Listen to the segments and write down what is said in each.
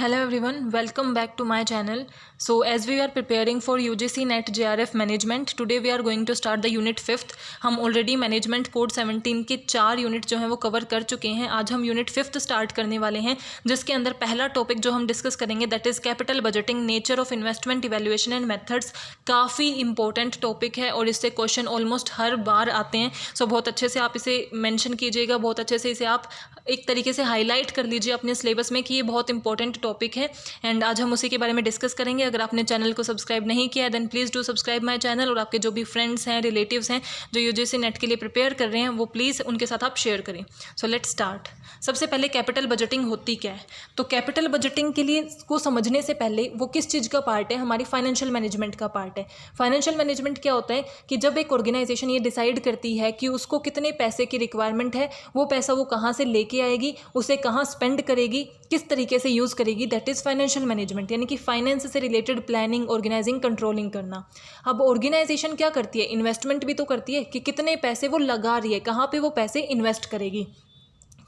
Hello everyone, welcome back to my channel. So as we are preparing for UGC NET JRF Management, today we are going to start the Unit 5th. हम already management code 17 के 4 unit जो हैं वो cover कर चुके हैं. आज हम यूनिट 5th स्टार्ट करने वाले हैं, जिसके अंदर पहला टॉपिक जो हम डिस्कस करेंगे that is capital budgeting, nature of investment, evaluation and methods. काफ़ी इंपॉर्टेंट टॉपिक है और इससे क्वेश्चन ऑलमोस्ट हर बार आते हैं. सो बहुत अच्छे से आप इसे मेंशन कीजिएगा, बहुत अच्छे से इसे आप एक तरीके से हाईलाइट कर लीजिए अपने सिलेबस में कि ये बहुत इंपॉर्टेंट टॉपिक है. एंड आज हम उसी के बारे में डिस्कस करेंगे. अगर आपने चैनल को सब्सक्राइब नहीं किया है then please do subscribe my channel, और आपके जो भी फ्रेंड्स हैं, रिलेटिव्स हैं जो यूजीसी नेट के लिए प्रिपेयर कर रहे हैं, वो प्लीज़ उनके साथ आप शेयर करें. So let's start. सबसे पहले कैपिटल बजटिंग होती क्या है? तो कैपिटल बजटिंग के लिए को समझने से पहले वो किस चीज़ का पार्ट है? हमारी फाइनेंशियल मैनेजमेंट का पार्ट है. फाइनेंशियल मैनेजमेंट क्या होता है कि जब एक ऑर्गेनाइजेशन ये डिसाइड करती है कि उसको कितने पैसे की रिक्वायरमेंट है, वो पैसा वो कहाँ से लेके आएगी, उसे कहाँ स्पेंड करेगी, किस तरीके से यूज़ करेगी, दैट इज़ फाइनेंशियल मैनेजमेंट. यानी कि फाइनेंस से रिलेटेड प्लानिंग, ऑर्गेनाइजिंग, कंट्रोलिंग करना. अब ऑर्गेनाइजेशन क्या करती है? इन्वेस्टमेंट भी तो करती है कि कितने पैसे वो लगा रही है, कहाँ पे वो पैसे इन्वेस्ट करेगी.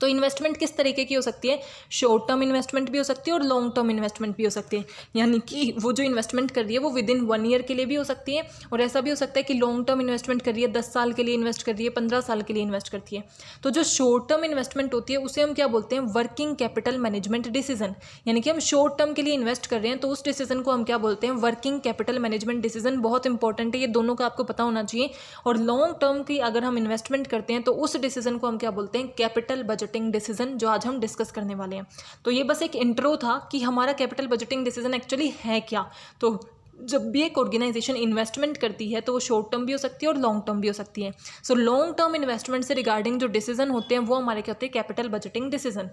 तो इन्वेस्टमेंट किस तरीके की हो सकती है? शॉर्ट टर्म इन्वेस्टमेंट भी हो सकती है और लॉन्ग टर्म इन्वेस्टमेंट भी हो सकती है. यानी कि वो जो इन्वेस्टमेंट कर रही है वो विद इन 1 ईयर के लिए भी हो सकती है, और ऐसा भी हो सकता है कि लॉन्ग टर्म इन्वेस्टमेंट कर रही है, 10 साल के लिए इन्वेस्ट कर रही है, 15 साल के लिए इन्वेस्ट करती है. तो जो शॉर्ट टर्म इन्वेस्टमेंट होती है उसे हम क्या बोलते हैं? Working capital management decision. यानी कि हम शॉर्ट टर्म के लिए इन्वेस्ट कर रहे हैं तो उस डिसीजन को हम क्या बोलते हैं? Working capital management decision. बहुत इंपॉर्टेंट है, ये दोनों का आपको पता होना चाहिए. और लॉन्ग टर्म की अगर हम इन्वेस्टमेंट करते हैं तो उस डिसीजन को हम क्या बोलते हैं? कैपिटल बजटिंग डिसीजन, जो आज हम डिस्कस करने वाले हैं. तो ये बस एक इंट्रो था कि हमारा कैपिटल बजटिंग डिसीजन एक्चुअली है क्या. तो जब भी एक ऑर्गेनाइजेशन इन्वेस्टमेंट करती है तो वो शॉर्ट टर्म भी हो सकती है और लॉन्ग टर्म भी हो सकती है. सो लॉन्ग टर्म इन्वेस्टमेंट से रिगार्डिंग जो डिसीजन होते हैं वो हमारे क्या होते हैं? Capital budgeting decision.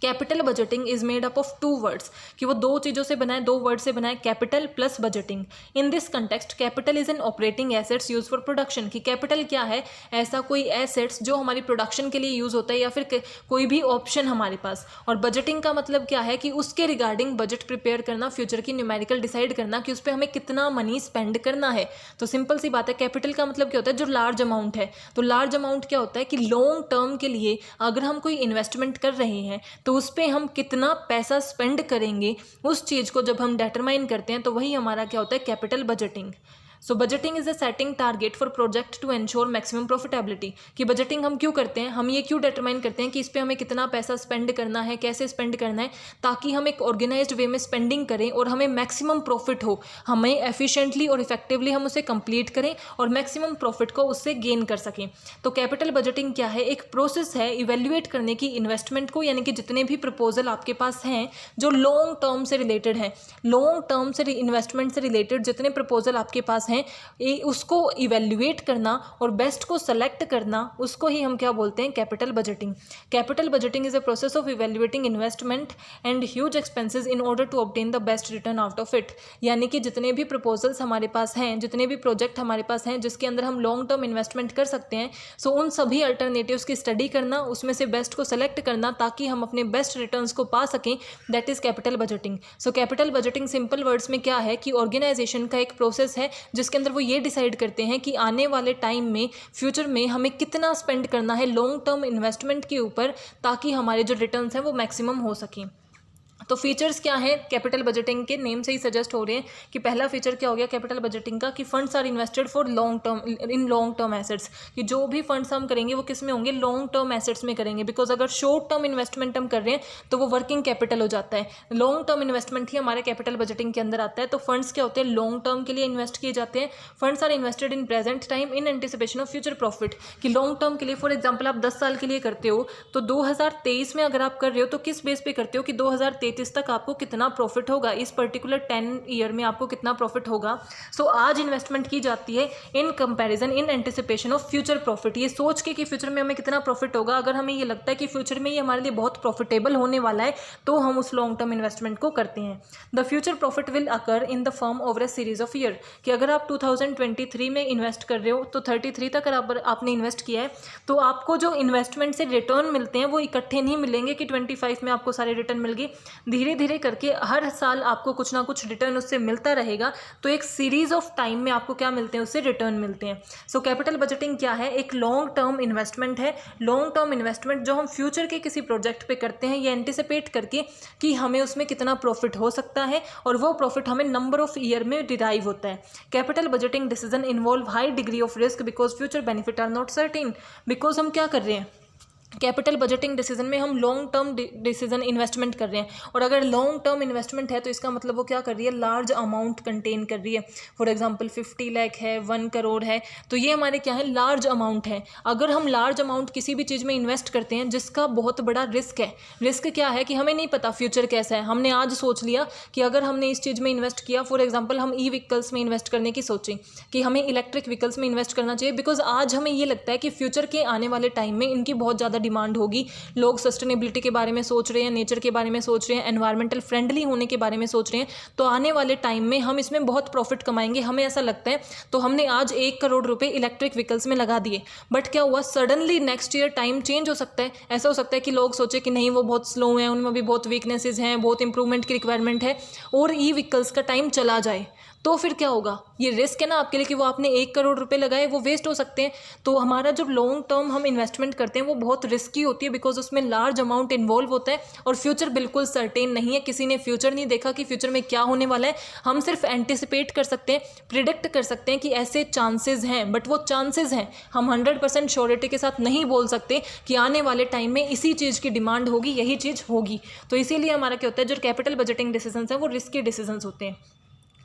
Capital budgeting is made up of 2 words, कि वो 2 चीज़ों से बना है, 2 वर्ड से बना है, capital plus budgeting. In this context capital is an operating assets use for production. कि कैपिटल क्या है? ऐसा कोई एसेट्स जो हमारी प्रोडक्शन के लिए यूज़ होता है या फिर कोई भी ऑप्शन हमारे पास. और बजटिंग का मतलब क्या है? कि उसके रिगार्डिंग बजट प्रिपेयर करना, फ्यूचर की न्यूमेरिकल डिसाइड करना कि उस पर हमें कितना मनी स्पेंड करना है. तो सिंपल सी बात है, कैपिटल का मतलब क्या होता है? जो लार्ज अमाउंट है. तो लार्ज अमाउंट क्या होता है कि लॉन्ग टर्म के लिए अगर हम कोई इन्वेस्टमेंट कर रहे हैं तो उस पर हम कितना पैसा स्पेंड करेंगे, उस चीज़ को जब हम डिटरमाइन करते हैं तो वही हमारा क्या होता है? Capital budgeting. So budgeting is a setting target for project to ensure maximum profitability. कि बजटिंग हम क्यों करते हैं? हम ये क्यों डिटरमाइन करते हैं कि इस पर हमें कितना पैसा स्पेंड करना है, कैसे स्पेंड करना है, ताकि हम एक ऑर्गेनाइज्ड वे में स्पेंडिंग करें और हमें मैक्सिमम प्रॉफिट हो, हमें एफिशिएंटली और इफेक्टिवली हम उसे कंप्लीट करें और मैक्सिमम प्रॉफिट को उससे गेन कर सकें. तो कैपिटल बजटिंग क्या है? एक प्रोसेस है इवेल्युएट करने की इन्वेस्टमेंट को, यानी कि जितने भी प्रपोजल आपके पास हैं जो लॉन्ग टर्म से रिलेटेड हैं, लॉन्ग टर्म से इन्वेस्टमेंट से रिलेटेड जितने प्रपोजल आपके पास हैं, उसको इवेल्युएट करना और बेस्ट को सेलेक्ट करना, उसको ही हम क्या बोलते हैं? Capital budgeting. Capital budgeting is a process of evaluating investment and huge expenses in order to obtain the best return out of it. यानी कि जितने भी प्रपोजल्स हमारे पास हैं, जितने भी प्रोजेक्ट हमारे पास हैं जिसके अंदर हम लॉन्ग टर्म इन्वेस्टमेंट कर सकते हैं, सो उन सभी अल्टरनेटिव्स की स्टडी करना, उसमें से बेस्ट को सेलेक्ट करना ताकि हम अपने बेस्ट रिटर्न्स को पा सकें, that is capital budgeting. So capital budgeting simple words में क्या है कि ऑर्गेनाइजेशन का एक प्रोसेस है जिसके अंदर वो ये डिसाइड करते हैं कि आने वाले टाइम में, फ्यूचर में हमें कितना स्पेंड करना है लॉन्ग टर्म इन्वेस्टमेंट के ऊपर, ताकि हमारे जो रिटर्न्स हैं वो मैक्सिमम हो सकें. तो फीचर्स क्या है कैपिटल बजटिंग के? नेम से ही सजेस्ट हो रहे हैं कि पहला फीचर क्या हो गया कैपिटल बजटिंग का, कि funds are invested for long term in long term assets. कि जो भी फंड्स हम करेंगे वो किस में होंगे? लॉन्ग टर्म एसेट्स में करेंगे. बिकॉज अगर शॉर्ट टर्म इन्वेस्टमेंट हम कर रहे हैं तो वो वर्किंग कैपिटल हो जाता है. लॉन्ग टर्म इन्वेस्टमेंट ही हमारे कैपिटल बजटिंग के अंदर आता है. तो फंड्स क्या होते हैं? लॉन्ग टर्म के लिए इन्वेस्ट किए जाते हैं. Funds are invested in present time in anticipation of future profit. कि लॉन्ग टर्म के लिए फॉर एग्जाम्पल आप 10 साल के लिए करते हो तो 2023 में अगर आप कर रहे हो तो किस बेस पे करते हो कि 2033 तक आपको कितना प्रॉफिट होगा, इस पर्टिकुलर 10 ईयर में आपको कितना प्रॉफिट होगा. सो आज इन्वेस्टमेंट की जाती है in comparison, in anticipation of future profit. ये सोच के कि फ्यूचर में हमें कितना प्रॉफिट होगा. अगर हमें ये लगता है कि फ्यूचर में ये हमारे लिए बहुत प्रॉफिटेबल होने वाला है तो हम उस लॉन्ग टर्म इन्वेस्टमेंट को करते हैं. The future profit will occur in the form over a series of year. कि अगर आप 2023 में इन्वेस्ट कर रहे हो तो 33 तक अगर आपने इन्वेस्ट किया है तो आपको जो इन्वेस्टमेंट से रिटर्न मिलते हैं वो इकट्ठे नहीं मिलेंगे कि 25 में आपको सारे रिटर्न मिल गए. धीरे धीरे करके हर साल आपको कुछ ना कुछ रिटर्न उससे मिलता रहेगा। तो एक सीरीज ऑफ टाइम में आपको क्या मिलते हैं, उससे रिटर्न मिलते हैं। सो कैपिटल बजटिंग क्या है, एक लॉन्ग टर्म इन्वेस्टमेंट है। लॉन्ग टर्म इन्वेस्टमेंट जो हम फ्यूचर के किसी प्रोजेक्ट पे करते हैं, ये एंटिसिपेट करके कि हमें उसमें कितना प्रॉफिट हो सकता है, और वो प्रॉफिट हमें नंबर ऑफ ईयर में डिराइव होता है। Capital budgeting decision involve high degree of risk because future benefit are not certain. Because हम क्या कर रहे हैं, कैपिटल बजटिंग डिसीजन में हम लॉन्ग टर्म डिसीजन इन्वेस्टमेंट कर रहे हैं, और अगर लॉन्ग टर्म इन्वेस्टमेंट है तो इसका मतलब वो क्या कर रही है, लार्ज अमाउंट कंटेन कर रही है। फॉर एग्जांपल 50 लाख है, 1 करोड़ है, तो ये हमारे क्या है, लार्ज अमाउंट है। अगर हम लार्ज अमाउंट किसी भी चीज़ में इन्वेस्ट करते हैं जिसका बहुत बड़ा रिस्क है, रिस्क क्या है कि हमें नहीं पता फ्यूचर कैसा है, हमने आज सोच लिया कि अगर हमने इस चीज़ में इन्वेस्ट किया, फॉर एग्जाम्पल हम ई व्हीकल्स में इन्वेस्ट करने की सोचें कि हमें इलेक्ट्रिक व्हीकल्स में इन्वेस्ट करना चाहिए, बिकॉज आज हमें ये लगता है कि फ्यूचर के आने वाले टाइम में इनकी बहुत ज़्यादा डिमांड होगी। लोग सस्टेनेबिलिटी के बारे में सोच रहे हैं, नेचर के बारे में सोच रहे हैं, एनवायरमेंटल फ्रेंडली होने के बारे में सोच रहे हैं, तो आने वाले टाइम में हम इसमें बहुत प्रॉफिट कमाएंगे, हमें ऐसा लगता है। तो हमने आज 1 करोड़ रुपए इलेक्ट्रिक व्हीकल्स में लगा दिए, बट क्या हुआ, suddenly next year time change हो सकता है। ऐसा हो सकता है कि लोग सोचे कि नहीं वो बहुत स्लो हैं, उनमें भी बहुत वीकनेसेस हैं, बहुत इंप्रूवमेंट की रिक्वायरमेंट है, और ई व्हीकल्स का टाइम चला जाए, तो फिर क्या होगा, ये रिस्क है ना आपके लिए कि वो आपने 1 करोड़ रुपए लगाए, वो वेस्ट हो सकते हैं। तो हमारा जो लॉन्ग टर्म हम इन्वेस्टमेंट करते हैं वो बहुत रिस्की होती है, बिकॉज उसमें लार्ज अमाउंट इन्वॉल्व होता है, और फ्यूचर बिल्कुल सर्टेन नहीं है। किसी ने फ्यूचर नहीं देखा कि फ्यूचर में क्या होने वाला है, हम सिर्फ एंटिसिपेट कर सकते हैं, प्रिडिक्ट कर सकते हैं कि ऐसे चांसेस हैं, बट वो चांसेस हैं, हम 100% श्योरिटी के साथ नहीं बोल सकते कि आने वाले टाइम में इसी चीज़ की डिमांड होगी, यही चीज़ होगी। तो इसीलिए हमारा क्या होता है, जो कैपिटल बजटिंग डिसीजंस हैं वो रिस्की डिसीजंस होते हैं।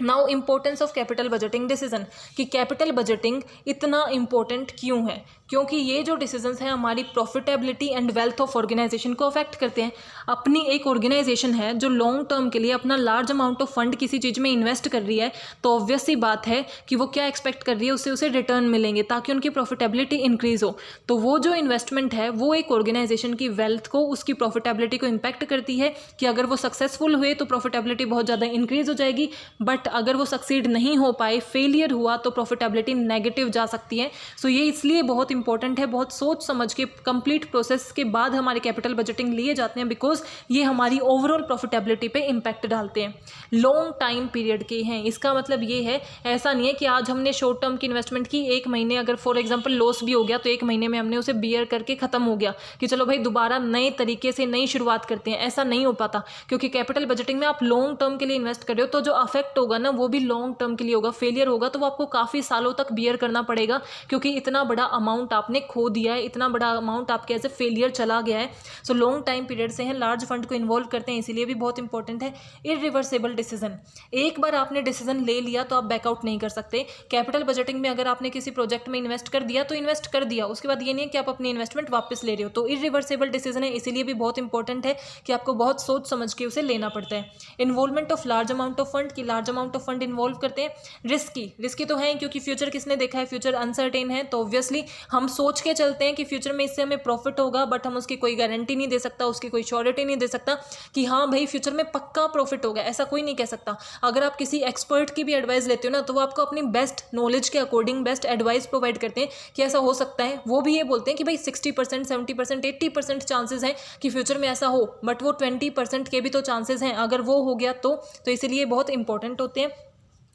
Now importance of capital budgeting decision, कि कैपिटल बजटिंग इतना इम्पोर्टेंट क्यों है, क्योंकि ये जो डिसीजंस हैं हमारी profitability and wealth of organisation को अफेक्ट करते हैं। अपनी एक ऑर्गेनाइजेशन है जो लॉन्ग टर्म के लिए अपना लार्ज अमाउंट ऑफ फंड किसी चीज़ में इन्वेस्ट कर रही है, तो ऑब्वियस सी बात है कि वो क्या एक्सपेक्ट कर रही है, उससे उसे रिटर्न मिलेंगे ताकि उनकी प्रॉफिटेबिलिटी इंक्रीज़ हो। तो वो जो इन्वेस्टमेंट है वो एक ऑर्गेनाइजेशन की वेल्थ को, उसकी प्रॉफिटेबिलिटी को इम्पैक्ट करती है, कि अगर वो सक्सेसफुल हुए तो प्रॉफिटेबिलिटी बहुत ज़्यादा इंक्रीज़ हो जाएगी, बट अगर वो सक्सीड नहीं हो पाए, फेलियर हुआ, तो प्रॉफिटेबिलिटी नेगेटिव जा सकती है। सो ये इसलिए बहुत इंपॉर्टेंट है, बहुत सोच समझ के कंप्लीट प्रोसेस के बाद हमारे कैपिटल बजटिंग लिए जाते हैं, बिकॉज ये हमारी ओवरऑल प्रॉफिटेबिलिटी पे इम्पैक्ट डालते हैं। लॉन्ग टाइम पीरियड के हैं, इसका मतलब ये है, ऐसा नहीं है कि आज हमने शॉर्ट टर्म की इन्वेस्टमेंट की, 1 महीने अगर फॉर एग्जाम्पल लॉस भी हो गया तो 1 महीने में हमने उसे बियर करके खत्म हो गया कि चलो भाई दोबारा नए तरीके से नई शुरुआत करते हैं, ऐसा नहीं हो पाता। क्योंकि कैपिटल बजटिंग में आप लॉन्ग टर्म के लिए इन्वेस्ट कर रहे हो, तो जो अफेक्ट होगा ना वो भी लॉन्ग टर्म के लिए होगा। फेलियर होगा तो वो आपको काफ़ी सालों तक बियर करना पड़ेगा, क्योंकि इतना बड़ा अमाउंट आपने खो दिया है, इतना बड़ा अमाउंट आपके एज ए फेलियर चला गया है। सो लॉन्ग टाइम पीरियड से हैं, लार्ज फंड को इन्वॉल्व करते हैं, इसीलिए भी बहुत इंपॉर्टेंट है। इरिवर्सिबल डिसीजन, एक बार आपने डिसीजन ले लिया तो आप बैकआउट नहीं कर सकते। कैपिटल बजटिंग में अगर आपने किसी प्रोजेक्ट में इन्वेस्ट कर दिया तो इन्वेस्ट कर दिया, उसके बाद ये नहीं है कि आप अपनी इन्वेस्टमेंट वापस ले रहे हो। तो इरिवर्सिबल डिसीजन है, इसीलिए भी बहुत इंपॉर्टेंट है कि आपको बहुत सोच समझ के उसे लेना पड़ता है। Involvement of large amount of fund, की large amount of fund involve करते हैं। रिस्की तो है, क्योंकि फ्यूचर किसने देखा है, फ्यूचर अनसर्टेन है, तो ऑब्वियसली हम सोच के चलते हैं कि फ्यूचर में इससे हमें प्रॉफिट होगा, बट हम उसकी कोई गारंटी नहीं दे सकता, उसकी कोई श्योरिटी नहीं दे सकता कि हाँ भाई फ्यूचर में पक्का प्रॉफिट होगा, ऐसा कोई नहीं कह सकता। अगर आप किसी एक्सपर्ट की भी एडवाइस लेते हो ना, तो वो आपको अपनी बेस्ट नॉलेज के अकॉर्डिंग बेस्ट एडवाइस प्रोवाइड करते हैं कि ऐसा हो सकता है। वो भी ये बोलते हैं कि भाई 60%, 70%, 80% चांसेस हैं कि फ्यूचर में ऐसा हो, बट वो 20% के भी तो चांसेस हैं, अगर वो हो गया तो इसीलिए बहुत इंपॉर्टेंट होते हैं।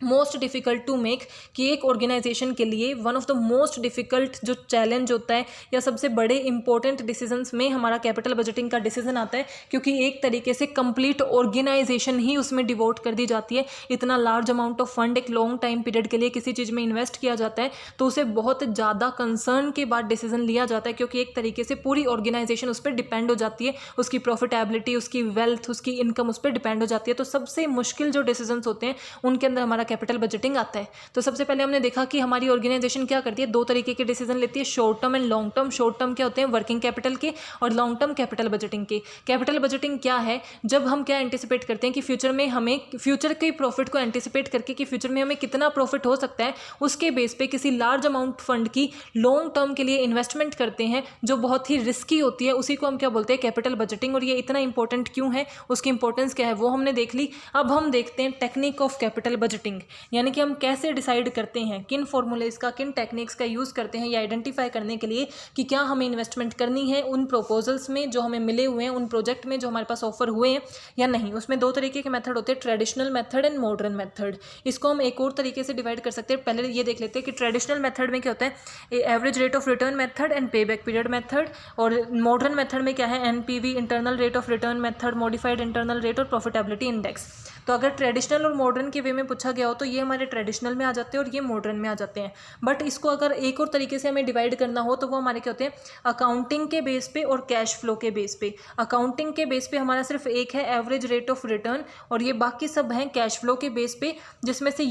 मोस्ट डिफ़िकल्ट टू मेक, कि एक ऑर्गेनाइजेशन के लिए one of the most difficult जो चैलेंज होता है या सबसे बड़े इंपॉर्टेंट डिसीजंस में हमारा कैपिटल बजटिंग का डिसीजन आता है, क्योंकि एक तरीके से कंप्लीट ऑर्गेनाइजेशन ही उसमें डिवोट कर दी जाती है। इतना लार्ज अमाउंट ऑफ फंड एक लॉन्ग टाइम पीरियड के लिए किसी चीज़ में इन्वेस्ट किया जाता है, तो उसे बहुत ज़्यादा कंसर्न के बाद डिसीजन लिया जाता है, क्योंकि एक तरीके से पूरी ऑर्गेनाइजेशन उस पर डिपेंड हो जाती है, उसकी प्रॉफिटेबिलिटी, उसकी वेल्थ, उसकी इनकम उस पर डिपेंड हो जाती है। तो सबसे मुश्किल जो डिसीजंस होते हैं उनके अंदर हमारा कैपिटल बजटिंग आता है। तो सबसे पहले हमने देखा कि हमारी ऑर्गेनाइजेशन क्या करती है, 2 तरीके के डिसीजन लेती है, short term and long term. Short term क्या होते हैं, वर्किंग कैपिटल के, और लॉन्ग टर्म कैपिटल बजटिंग के। कैपिटल बजटिंग क्या है, जब हम क्या एंटिसिपेट करते हैं कि फ्यूचर में हमें फ्यूचर के प्रॉफिट को एंटिसिपेट करके कि फ्यूचर में हमें कितना प्रॉफिट हो सकता है, उसके बेस पे किसी लार्ज अमाउंट फंड की लॉन्ग टर्म के लिए इन्वेस्टमेंट करते हैं, जो बहुत ही रिस्की होती है, उसी को हम क्या बोलते हैं, कैपिटल बजटिंग। और ये इतना इंपॉर्टेंट क्यों है, उसकी इंपॉर्टेंस क्या है, वो हमने देख ली। अब हम देखते हैं technique of capital budgeting. Accounting, यानी कि हम कैसे डिसाइड करते हैं, किन फॉर्मूलेज का, किन टेक्निक्स का यूज़ करते हैं ये आइडेंटिफाई करने के लिए कि क्या हमें इन्वेस्टमेंट करनी है उन प्रपोजल्स में जो हमें मिले हुए हैं, उन प्रोजेक्ट में जो हमारे पास ऑफर हुए हैं या नहीं। उसमें दो तरीके के मेथड होते हैं, traditional method and modern method. इसको हम एक और तरीके से डिवाइड कर सकते हैं। पहले ये देख लेते हैं कि ट्रेडिशनल मेथड में क्या होता है, average rate of return method and पे बैक पीरियड मेथड, और मॉडर्न मेथड में क्या है, NPV internal rate of return method, modified internal rate और प्रॉफिटेबिलिटी इंडेक्स। तो अगर ट्रेडिशनल और मॉडर्न के वे में पूछा गया हो तो ये हमारे ट्रेडिशनल में आ जाते हैं और ये मॉडर्न में आ जाते हैं। बट इसको अगर एक और तरीके से हमें डिवाइड करना हो तो वो हमारे क्या होते हैं, अकाउंटिंग के बेस पे और कैश फ्लो के बेस पे। अकाउंटिंग के बेस पे हमारा सिर्फ एक है एवरेज रेट ऑफ रिटर्न, और ये बाकी सब हैं कैश फ्लो के बेस पे, जिसमें से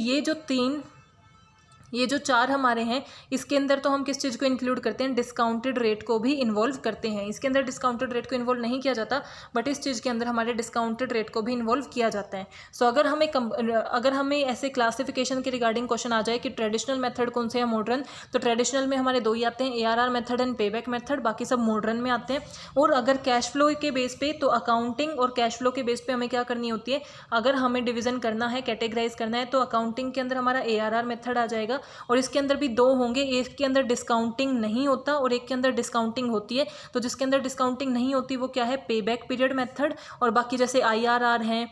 ये जो चार हमारे हैं इसके अंदर तो हम किस चीज़ को इंक्लूड करते हैं, डिस्काउंटेड रेट को भी इन्वॉल्व करते हैं। इसके अंदर डिस्काउंटेड रेट को इन्वॉल्व नहीं किया जाता, बट इस चीज़ के अंदर हमारे डिस्काउंटेड रेट को भी इन्वॉल्व किया जाता है। सो अगर हमें ऐसे क्लासिफिकेशन के रिगार्डिंग क्वेश्चन आ जाए कि ट्रेडिशनल मेथड कौन से या मॉडर्न, तो ट्रेडिशनल में हमारे दो ही आते हैं, ARR मेथड एंड पे बैक मेथड, बाकी सब मॉडर्न में आते हैं। और अगर कैश फ्लो के बेस पे, तो अकाउंटिंग और कैश फ्लो के बेस पे हमें क्या करनी होती है, अगर हमें डिवीजन करना है, कैटेगराइज करना है, तो अकाउंटिंग के अंदर हमारा ARR मेथड आ जाएगा, और इसके अंदर भी दो होंगे, एक के अंदर डिस्काउंटिंग नहीं होता और एक के अंदर डिस्काउंटिंग होती है। तो जिसके अंदर डिस्काउंटिंग नहीं होती वो क्या है, पे बैक पीरियड मेथड, और बाकी जैसे IRR है,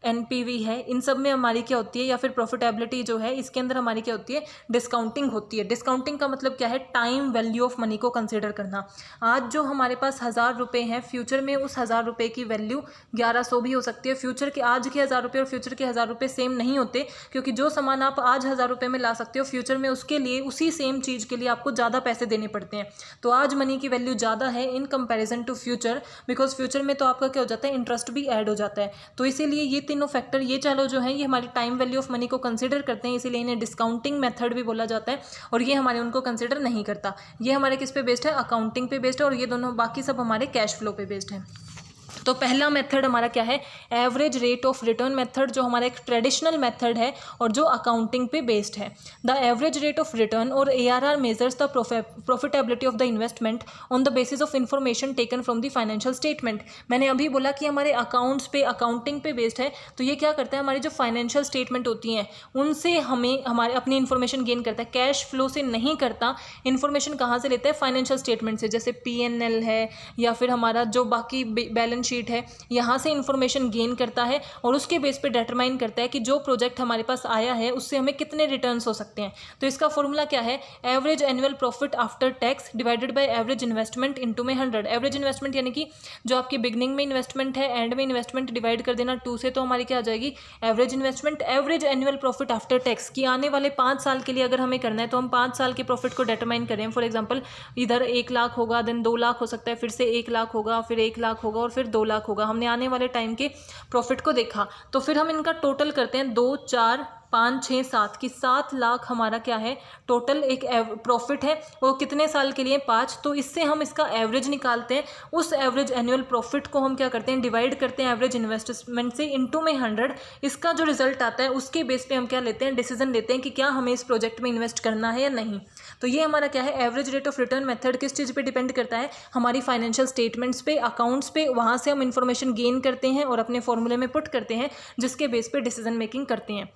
NPV है, इन सब में हमारी क्या होती है, या फिर प्रॉफिटेबिलिटी जो है इसके अंदर हमारी क्या होती है, डिस्काउंटिंग होती है। डिस्काउंटिंग का मतलब क्या है, टाइम वैल्यू ऑफ मनी को कंसिडर करना। आज जो हमारे पास 1000 रुपये हैं, फ्यूचर में उस 1000 रुपये की वैल्यू 1100 भी हो सकती है। फ्यूचर के आज के 1000 रुपये और फ्यूचर के 1000 रुपये सेम नहीं होते, क्योंकि जो सामान आप आज 1000 रुपये में ला सकते हो, फ्यूचर में उसके लिए उसी सेम चीज़ के लिए आपको ज़्यादा पैसे देने पड़ते हैं। तो आज मनी की वैल्यू ज़्यादा है in comparison to future, because future में तो आपका क्या हो जाता है, इंटरेस्ट भी ऐड हो जाता है। तो इसीलिए ये तीनों फैक्टर, ये चारों जो है, ये हमारी टाइम वैल्यू ऑफ मनी को कंसिडर करते हैं, इसीलिए इन्हें डिस्काउंटिंग मेथड भी बोला जाता है। और ये हमारे उनको कंसिडर नहीं करता। ये हमारे किस पे बेस्ड है, अकाउंटिंग पे बेस्ड है, और ये दोनों बाकी सब हमारे कैश फ्लो पे बेस्ड है। तो पहला मेथड हमारा क्या है, average rate of return method, जो हमारा एक ट्रेडिशनल मेथड है और जो अकाउंटिंग पे बेस्ड है। The average rate of return और ARR measures the profitability of the investment on the basis of information taken from the financial statement. मैंने अभी बोला कि हमारे अकाउंट्स पे, अकाउंटिंग पे बेस्ड है, तो ये क्या करता है, हमारी जो फाइनेंशियल स्टेटमेंट होती हैं उनसे हमें हमारे अपनी इन्फॉर्मेशन गेन करता है, कैश फ्लो से नहीं करता। इन्फॉर्मेशन कहाँ से लेता है, फाइनेंशियल स्टेटमेंट से, जैसे PNL है या फिर हमारा जो बाकी बैलेंस शीट है, यहाँ से इंफॉर्मेशन गेन करता है और उसके बेस पे डिटरमाइन करता है कि जो प्रोजेक्ट हमारे पास आया है उससे हमें कितने रिटर्न्स हो सकते हैं। तो इसका फॉर्मूला क्या है, average annual profit after tax divided by average investment into में 100। एवरेज इन्वेस्टमेंट यानी कि जो आपकी बिगनिंग में इन्वेस्टमेंट है, एंड में इन्वेस्टमेंट, डिवाइड कर देना 2 से, तो हमारी क्या आ जाएगी, average investment. Average annual profit after tax की आने वाले 5 साल के लिए अगर हमें करना है, तो हम 5 साल के प्रॉफिट को डिटरमाइन करें। फॉर एग्जाम्पल, इधर 1 लाख होगा, देन 2 लाख हो सकता है, फिर से 1 लाख होगा, फिर 1 लाख होगा, और फिर 2 लाख होगा। हमने आने वाले टाइम के प्रॉफिट को देखा, तो फिर हम इनका टोटल करते हैं, 2, 4, 5, 6, 7 की 7 लाख हमारा क्या है, टोटल एक प्रॉफिट है। वो कितने साल के लिए, 5। तो इससे हम इसका एवरेज निकालते हैं। उस एवरेज एनुअल प्रॉफिट को हम क्या करते हैं, डिवाइड करते हैं एवरेज इन्वेस्टमेंट से इनटू में 100। इसका जो रिजल्ट आता है उसके बेस पे हम क्या लेते हैं, डिसीजन लेते हैं कि क्या हमें इस प्रोजेक्ट में इन्वेस्ट करना है या नहीं। तो ये हमारा क्या है, average rate of return method किस चीज़ पे डिपेंड करता है, हमारी फाइनेंशियल स्टेटमेंट्स पे, अकाउंट्स पे। वहाँ से हम इन्फॉर्मेशन गेन करते हैं और अपने फॉर्मूले में पुट करते हैं, जिसके बेस पे डिसीजन मेकिंग करते हैं।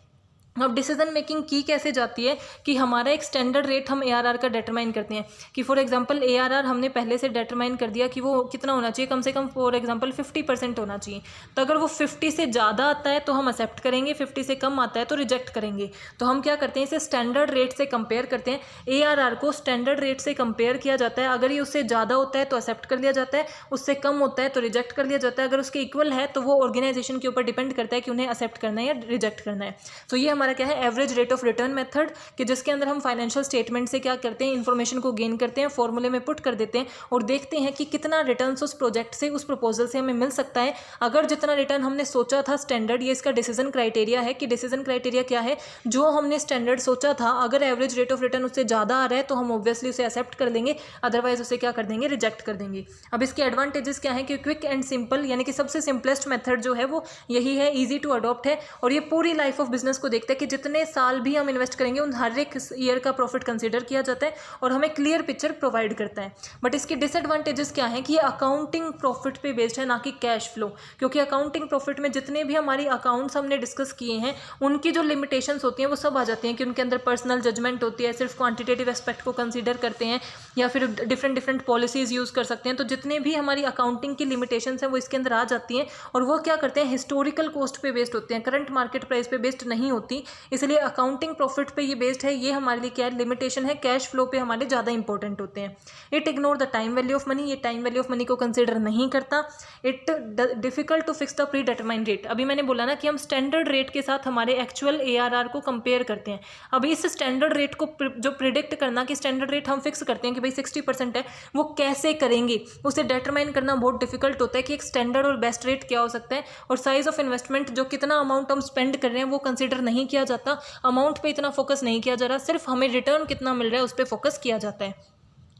अब डिसीजन मेकिंग की कैसे जाती है कि हमारा एक स्टैंडर्ड रेट हम ARR का डिटरमाइन करते हैं कि फॉर एग्जांपल ARR हमने पहले से डिटरमाइन कर दिया कि वो कितना होना चाहिए, कम से कम फॉर एग्जांपल 50% होना चाहिए। तो अगर वो 50 से ज़्यादा आता है तो हम एक्सेप्ट करेंगे, 50 से कम आता है तो रिजेक्ट करेंगे। तो हम क्या करते हैं, इसे स्टैंडर्ड रेट से कंपेयर करते हैं। ARR को स्टैंडर्ड रेट से कंपेयर किया जाता है। अगर ये उससे ज़्यादा होता है तो एक्सेप्ट कर लिया जाता है, उससे कम होता है तो रिजेक्ट कर लिया जाता है। अगर उसके इक्वल है तो वो ऑर्गेनाइजेशन के ऊपर डिपेंड करता है कि उन्हें एक्सेप्ट करना है या रिजेक्ट करना है। तो ये हमारा क्या है, average rate of return method, कि जिसके अंदर हम फाइनेंशियल स्टेटमेंट से क्या करते हैं, इन्फॉर्मेशन को गेन करते हैं, फॉर्मूले में पुट कर देते हैं और देखते हैं कि कितना रिटर्न्स उस प्रोजेक्ट से, उस प्रपोजल से हमें मिल सकता है। अगर जितना रिटर्न हमने सोचा था स्टैंडर्ड, ये इसका डिसीजन क्राइटेरिया है कि डिसीजन क्राइटेरिया क्या है, जो हमने स्टैंडर्ड सोचा था अगर एवरेज रेट ऑफ रिटर्न उससे ज़्यादा आ रहा है तो हम ऑब्वियसली उसे एक्सेप्ट कर देंगे, अदरवाइज उसे क्या कर देंगे, रिजेक्ट कर देंगे। अब इसके एडवांटेजेस क्या है कि क्विक एंड सिंपल, यानी कि सबसे सिंपलेस्ट मेथड जो है वो यही है, ईजी टू अडॉप्ट है और ये पूरी लाइफ ऑफ बिजनेस को देखते हैं हैं कि जितने साल भी हम इन्वेस्ट करेंगे उन हर एक ईयर का प्रॉफिट कंसीडर किया जाता है और हमें क्लियर पिक्चर प्रोवाइड करता है। बट इसकी डिसएडवांटेजेस क्या हैं कि ये अकाउंटिंग प्रॉफिट पे बेस्ड है, ना कि कैश फ्लो। क्योंकि अकाउंटिंग प्रॉफिट में जितने भी हमारी अकाउंट्स हमने डिस्कस किए हैं उनकी जो लिमिटेशंस होती हैं वो सब आ जाती हैं कि उनके अंदर पर्सनल जजमेंट होती है, सिर्फ क्वांटिटेटिव एस्पेक्ट को कंसीडर करते हैं या फिर डिफरेंट पॉलिसीज़ यूज़ कर सकते हैं। तो जितने भी हमारी अकाउंटिंग की लिमिटेशंस हैं वो इसके अंदर आ जाती हैं और वो क्या करते हैं, हिस्टोरिकल कॉस्ट पे बेस्ड होते हैं, करंट मार्केट प्राइस पे बेस्ड नहीं होती। इसलिए अकाउंटिंग प्रॉफिट पे ये बेस्ड है, ये हमारे लिए क्या है, लिमिटेशन है। कैश फ्लो पे हमारे ज़्यादा इंपॉर्टेंट होते हैं। It ignore the time value of money, ये टाइम वैल्यू ऑफ मनी को कंसिडर नहीं करता। It difficult to fix the predetermined rate. अभी मैंने बोला ना कि हम स्टैंडर्ड रेट के साथ हमारे एक्चुअल ARR को कंपेयर करते हैं। अभी इस स्टैंडर्ड रेट को जो प्रिडिक्ट करना कि स्टैंडर्ड रेट हम फिक्स करते हैं कि भाई 60% है, वो कैसे करेंगे उसे डिटरमाइन करना बहुत डिफिकल्ट होता है कि एक स्टैंडर्ड और बेस्ट रेट क्या हो सकता है। और साइज ऑफ इन्वेस्टमेंट, जो कितना अमाउंट हम स्पेंड कर रहे हैं वो कंसिडर नहीं किया जाता। अमाउंट पे इतना फोकस नहीं किया जा रहा, सिर्फ हमें रिटर्न कितना मिल रहा है उस पर फोकस किया जाता है।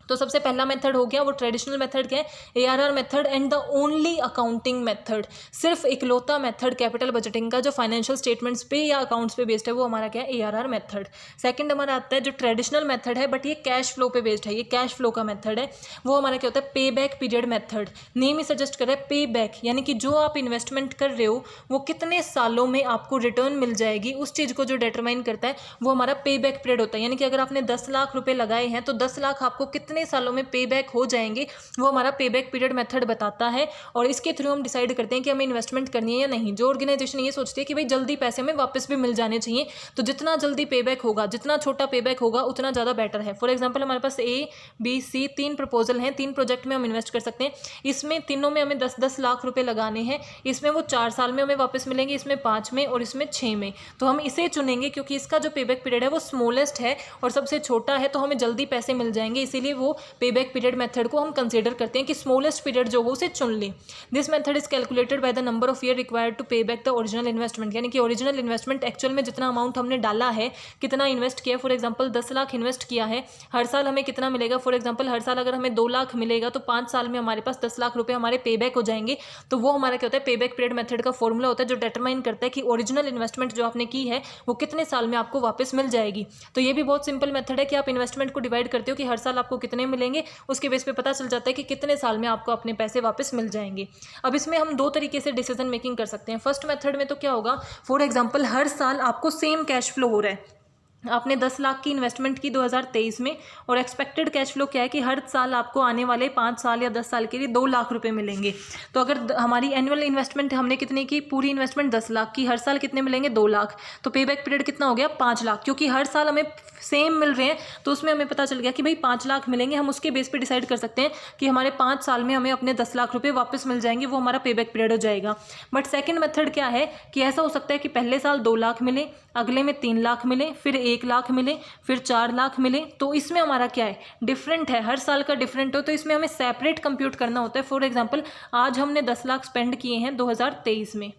तो सबसे पहला मेथड हो गया वो ट्रेडिशनल मेथड क्या है, ARR method, and the only accounting method, सिर्फ इकलौता मेथड कैपिटल बजटिंग का जो फाइनेंशियल स्टेटमेंट्स पे या अकाउंट्स पे बेस्ड है वो हमारा क्या है, ARR मेथड। सेकंड हमारा आता है जो ट्रेडिशनल मेथड है बट ये कैश फ्लो पे बेस्ड है, ये कैश फ्लो का मेथड है, वो हमारा क्या होता है, पे बैक पीरियड मेथड। नेम ही सजेस्ट कर रहा है पे बैक, यानी कि जो आप इन्वेस्टमेंट कर रहे हो वो कितने सालों में आपको रिटर्न मिल जाएगी, उस चीज़ को जो डिटरमाइन करता है वो हमारा पे बैक पीरियड होता है। यानी कि अगर आपने 10 लाख रुपए लगाए हैं तो 10 लाख आपको कितने सालों में पे बैक हो जाएंगे, वो हमारा पे बैक पीरियड मेथड बताता है। और इसके थ्रू हम डिसाइड करते हैं कि हमें इन्वेस्टमेंट करनी है या नहीं। जो ऑर्गेनाइजेशन ये सोचती है कि भाई जल्दी पैसे हमें वापस भी मिल जाने चाहिए, तो जितना जल्दी पे बैक होगा, जितना छोटा पे बैक होगा उतना ज़्यादा बेटर है। फॉर एग्जाम्पल हमारे पास A, B, C 3 प्रपोजल हैं, 3 प्रोजेक्ट में हम इन्वेस्ट कर सकते हैं। इसमें तीनों में हमें 10-10 लाख रुपए लगाने हैं। इसमें वो 4 साल में हमें वापस मिलेंगे, इसमें 5 में और इसमें 6 में। तो हम इसे चुनेंगे क्योंकि इसका जो पे बैक पीरियड है वो स्मॉलेस्ट है और सबसे छोटा है, तो हमें जल्दी पैसे मिल जाएंगे, इसीलिए वो पे बैक पीरियड मेथड को हम कंसीडर करते हैं कि स्मॉलेस्ट पीरियड जो हो उसे चुन लें। This method is calculated by the number of year required to pay back the original investment, यानी कि ओरिजिनल इन्वेस्टमेंट एक्चुअल में जितना अमाउंट हमने डाला है, कितना इन्वेस्ट किया। फॉर एग्जांपल 10 लाख इन्वेस्ट किया है, हर साल हमें कितना मिलेगा। फॉर एग्जांपल हर साल अगर हमें 2 लाख मिलेगा तो 5 साल में हमारे पास 10 लाख रुपए हमारे पे बैक हो जाएंगे। तो वो हमारा क्या होता है, पे बैक पीरियड मेथड का फॉर्मूला होता है जो डिटरमाइन करता है कि ओरिजिनल इन्वेस्टमेंट जो आपने की है वो कितने साल में आपको वापस मिल जाएगी। तो ये भी बहुत सिंपल मेथड है कि आप इन्वेस्टमेंट को डिवाइड करते हो कि हर साल आपको कितने मिलेंगे, उसके बेस पे पता चल जाता है कि कितने साल में आपको अपने पैसे वापस मिल जाएंगे। अब इसमें हम 2 तरीके से डिसीजन मेकिंग कर सकते हैं। फर्स्ट मेथड में तो क्या होगा, फॉर एग्जांपल हर साल आपको सेम कैश फ्लो हो रहा है, आपने 10 लाख की इन्वेस्टमेंट की 2023 में और एक्सपेक्टेड कैश फ्लो क्या है कि हर साल आपको आने वाले 5 साल या 10 साल के लिए 2 लाख रुपए मिलेंगे। तो अगर हमारी एनुअल इन्वेस्टमेंट हमने कितने की, पूरी इन्वेस्टमेंट 10 लाख की, हर साल कितने मिलेंगे, 2 लाख। तो पे बैक पीरियड कितना हो गया, 5 लाख। क्योंकि हर साल हमें सेम मिल रहे हैं तो उसमें हमें पता चल गया कि भाई 5 लाख मिलेंगे, हम उसके बेस पे डिसाइड कर सकते हैं कि हमारे 5 साल में हमें अपने 10 लाख रुपए वापस मिल जाएंगे, वो हमारा पे बैक पीरियड हो जाएगा। बट सेकंड मेथड क्या है कि ऐसा हो सकता है कि पहले साल 2 लाख मिले, अगले में 3 लाख मिले, फिर 1 लाख मिले, फिर 4 लाख मिले। तो इसमें हमारा क्या है, डिफरेंट है, हर साल का डिफरेंट हो, तो इसमें हमें सेपरेट कंप्यूट करना होता है। फॉर एग्जांपल आज हमने 10 लाख स्पेंड किए हैं 2023 में,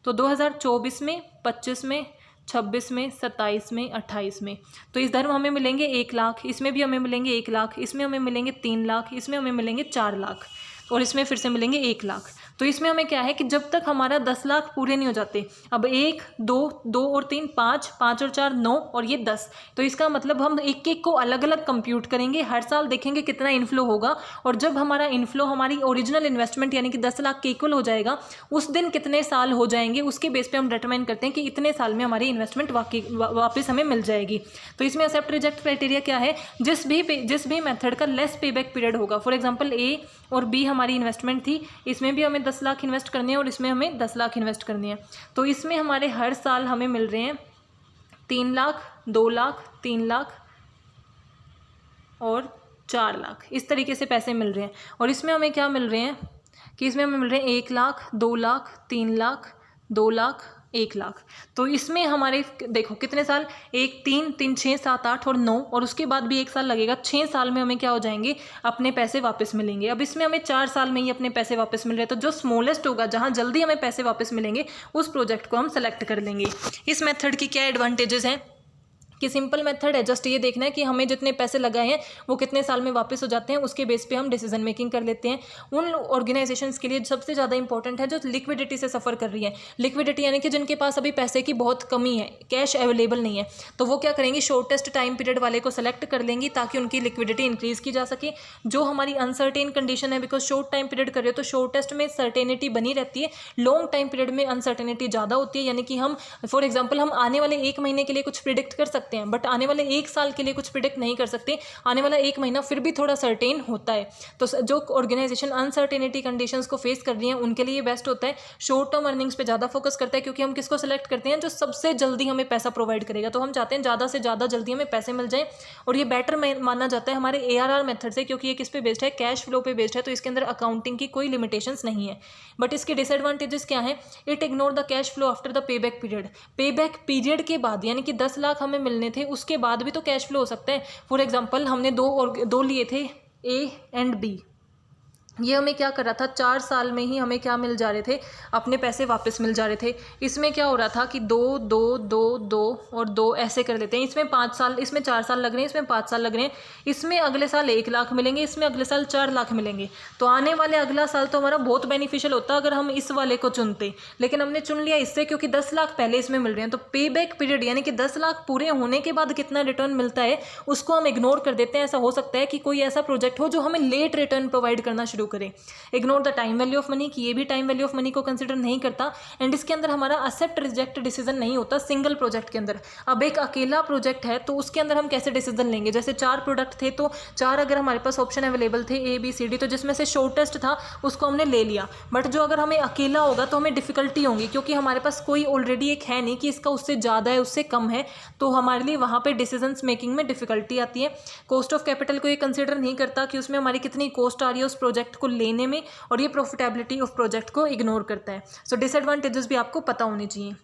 तो 2024 में, 25 में, 26 में, 27 में, 28 में, तो इस धर्म हमें मिलेंगे 1 लाख, इसमें भी हमें मिलेंगे 1 लाख, इसमें हमें मिलेंगे 3 लाख, इसमें हमें मिलेंगे 4 लाख और इसमें फिर से मिलेंगे 1 लाख। तो इसमें हमें क्या है कि जब तक हमारा 10 लाख पूरे नहीं हो जाते, अब 1, 2 और 3, 5 और 4 9 और ये 10, तो इसका मतलब हम एक एक को अलग अलग कंप्यूट करेंगे, हर साल देखेंगे कितना इनफ्लो होगा, और जब हमारा इनफ्लो हमारी ओरिजिनल इन्वेस्टमेंट यानी कि 10 लाख के इक्वल हो जाएगा, उस दिन कितने साल हो जाएंगे उसके बेस पे हम डिटरमाइन करते हैं कि इतने साल में हमारी इन्वेस्टमेंट वापस हमें मिल जाएगी। तो इसमें एक्सेप्ट रिजेक्ट क्राइटेरिया क्या है, जिस भी मेथड का लेस पे बैक पीरियड होगा। फॉर एग्जाम्पल A और B हमारी इन्वेस्टमेंट थी, इसमें भी हमें 10 लाख इन्वेस्ट करने हैं और इसमें हमें 10 लाख इन्वेस्ट करने हैं, तो इसमें हमारे हर साल हमें मिल रहे हैं 3 लाख, 2 लाख, 3 लाख और 4 लाख, इस तरीके से पैसे मिल रहे हैं। और इसमें हमें क्या मिल रहे हैं कि इसमें हमें मिल रहे हैं 1 लाख, 2 लाख, 3 लाख, 2 लाख, 1 लाख। तो इसमें हमारे देखो कितने साल, 1, 3, 3, 6, 7, 8 और 9, और उसके बाद भी 1 साल लगेगा, 6 साल में हमें क्या हो जाएंगे, अपने पैसे वापस मिलेंगे। अब इसमें हमें 4 साल में ही अपने पैसे वापस मिल रहे हैं, तो जो स्मॉलेस्ट होगा, जहाँ जल्दी हमें पैसे वापस मिलेंगे, उस प्रोजेक्ट को हम सेलेक्ट कर लेंगे। इस मेथड की क्या एडवांटेजेस हैं कि सिंपल मेथड है, जस्ट ये देखना है कि हमें जितने पैसे लगाए हैं वो कितने साल में वापस हो जाते हैं, उसके बेस पे हम डिसीजन मेकिंग कर लेते हैं। उन ऑर्गेनाइजेशंस के लिए सबसे ज़्यादा इंपॉर्टेंट है जो लिक्विडिटी से सफ़र कर रही है। लिक्विडिटी यानी कि जिनके पास अभी पैसे की बहुत कमी है, कैश अवेलेबल नहीं है, तो वो क्या करेंगी, शॉर्टेस्ट टाइम पीरियड वाले को सेलेक्ट कर लेंगी ताकि उनकी लिक्विडिटी इंक्रीज़ की जा सके। जो हमारी अनसर्टेन कंडीशन है, बिकॉज शॉर्ट टाइम पीरियड कर रहे हो तो शॉर्टेस्ट में सर्टेनिटी बनी रहती है, लॉन्ग टाइम पीरियड में अनसर्टेनिटी ज़्यादा होती है। यानी कि हम फॉर एग्जाम्पल हम आने वाले 1 महीने के लिए कुछ प्रिडिक्ट कर सकते हैं, बट आने वाले 1 साल के लिए कुछ प्रिडिक्ट नहीं कर सकते। आने वाला 1 महीना फिर भी थोड़ा सर्टेन होता है। तो जो ऑर्गेनाइजेशन अनसर्टेनिटी कंडीशंस को फेस कर रही है उनके लिए बेस्ट होता है शॉर्ट टर्म अर्निंग्स पे ज़्यादा फोकस करता है, क्योंकि हम किसको सेलेक्ट करते हैं, जो सबसे जल्दी हमें पैसा प्रोवाइड करेगा। तो हम चाहते हैं ज़्यादा से ज़्यादा जल्दी हमें पैसे मिल जाए, और ये बेटर माना जाता है हमारे ARR मेथड से, क्योंकि ये किस पे बेस्ड है, कैश फ्लो पे बेस्ड है। तो इसके अंदर अकाउंटिंग की कोई लिमिटेशंस नहीं है। बट इसके डिसएडवांटेजेस क्या हैं, it ignore the cash flow after the pay back period. पे बैक पीरियड के बाद, यानी कि 10 लाख हमें मिलने थे, उसके बाद भी तो कैश फ्लो हो सकता है। फॉर एग्जाम्पल हमने दो लिए थे, A एंड B। ये हमें क्या कर रहा था, 4 साल में ही हमें क्या मिल जा रहे थे, अपने पैसे वापस मिल जा रहे थे। इसमें क्या हो रहा था कि 2 2 2 2 और 2 ऐसे कर लेते हैं। इसमें 5 साल, इसमें 4 साल लग रहे हैं, इसमें 5 साल लग रहे हैं। इसमें अगले साल 1 लाख मिलेंगे, इसमें अगले साल 4 लाख मिलेंगे। तो आने वाले अगला साल तो हमारा बहुत बेनिफिशियल होता अगर हम इस वाले को चुनते, लेकिन हमने चुन लिया इससे क्योंकि 10 लाख पहले इसमें मिल रहे हैं। तो पे बैक पीरियड यानी कि 10 लाख पूरे होने के बाद कितना रिटर्न मिलता है उसको हम इग्नोर कर देते हैं। ऐसा हो सकता है कि कोई ऐसा प्रोजेक्ट हो जो हमें लेट रिटर्न प्रोवाइड करना शुरू करे। Ignore the time value of money, कि ये भी टाइम वैल्यू ऑफ मनी को कंसिडर नहीं करता। एंड इसके अंदर हमारा एक्सेप्ट रिजेक्ट डिसीजन नहीं होता सिंगल प्रोजेक्ट के अंदर। अब एक अकेला प्रोजेक्ट है तो उसके अंदर हम कैसे डिसीजन लेंगे, जैसे 4 प्रोडक्ट थे तो 4 अगर हमारे पास ऑप्शन अवेलेबल थे A B C D, तो जिसमें से शॉर्टेस्ट था उसको हमने ले लिया। बट जो अगर हमें अकेला होगा तो हमें डिफिकल्टी होगी, क्योंकि हमारे पास कोई ऑलरेडी एक है नहीं कि इसका उससे ज़्यादा है उससे कम है, तो हमारे लिए वहाँ पर डिसीजन मेकिंग में डिफिकल्टी आती है। कॉस्ट ऑफ कैपिटल को ये कंसिडर नहीं करता कि उसमें हमारी कितनी कॉस्ट आ रही है उस प्रोजेक्ट को लेने में, और ये प्रॉफिटेबिलिटी ऑफ प्रोजेक्ट को इग्नोर करता है। सो डिसएडवांटेजेस भी आपको पता होनी चाहिए।